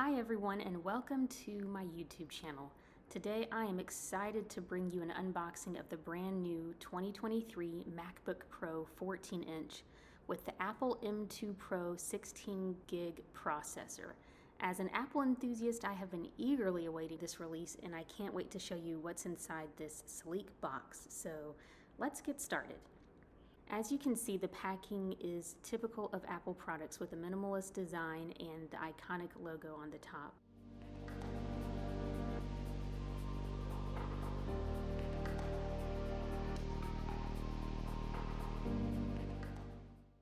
Hi everyone and welcome to my YouTube channel. Today I am excited to bring you an unboxing of the brand new 2023 MacBook Pro 14-inch with the Apple M2 Pro 16GB processor. As an Apple enthusiast, I have been eagerly awaiting this release and I can't wait to show you what's inside this sleek box. So let's get started. As you can see, the packing is typical of Apple products with a minimalist design and the iconic logo on the top.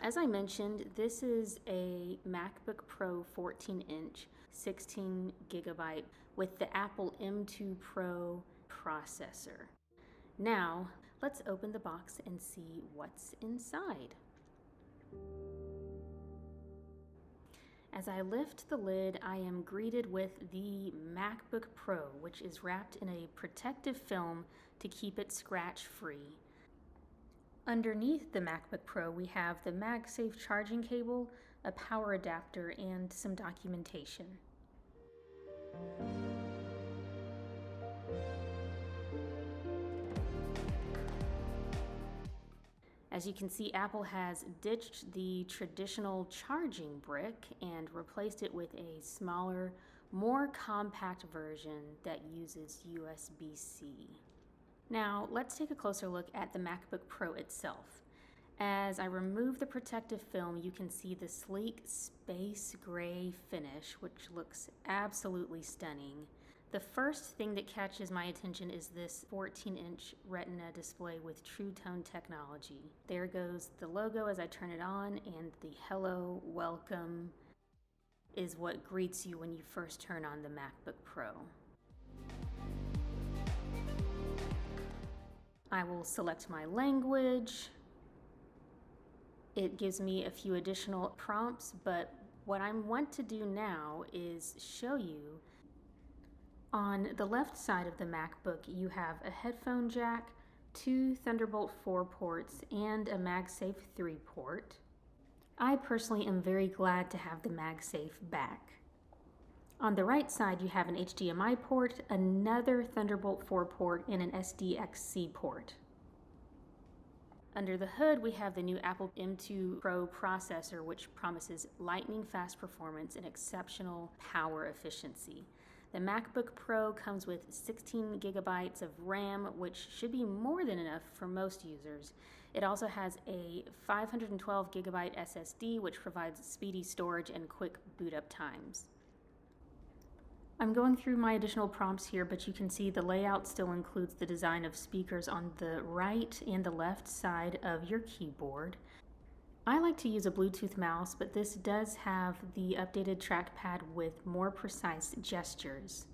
As I mentioned, this is a MacBook Pro 14-inch, 16GB with the Apple M2 Pro processor. Now, let's open the box and see what's inside. As I lift the lid, I am greeted with the MacBook Pro, which is wrapped in a protective film to keep it scratch-free. Underneath the MacBook Pro, we have the MagSafe charging cable, a power adapter, and some documentation. As you can see, Apple has ditched the traditional charging brick and replaced it with a smaller, more compact version that uses USB-C. Now, let's take a closer look at the MacBook Pro itself. As I remove the protective film, you can see the sleek space gray finish, which looks absolutely stunning. The first thing that catches my attention is this 14-inch Retina display with True Tone technology. There goes the logo as I turn it on, and the hello, welcome is what greets you when you first turn on the MacBook Pro. I will select my language. It gives me a few additional prompts, but what I want to do now is show you. On the left side of the MacBook, you have a headphone jack, 2 Thunderbolt 4 ports, and a MagSafe 3 port. I personally am very glad to have the MagSafe back. On the right side, you have an HDMI port, another Thunderbolt 4 port, and an SDXC port. Under the hood, we have the new Apple M2 Pro processor, which promises lightning-fast performance and exceptional power efficiency. The MacBook Pro comes with 16 gigabytes of RAM, which should be more than enough for most users. It also has a 512 gigabyte SSD, which provides speedy storage and quick boot-up times. I'm going through my additional prompts here, but you can see the layout still includes the design of speakers on the right and the left side of your keyboard. I like to use a Bluetooth mouse, but this does have the updated trackpad with more precise gestures.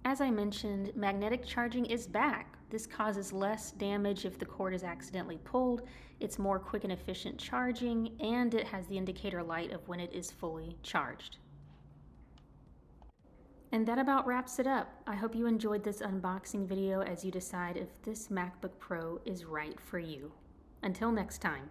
As I mentioned, magnetic charging is back. This causes less damage if the cord is accidentally pulled. It's more quick and efficient charging, and it has the indicator light of when it is fully charged. And that about wraps it up. I hope you enjoyed this unboxing video as you decide if this MacBook Pro is right for you. Until next time.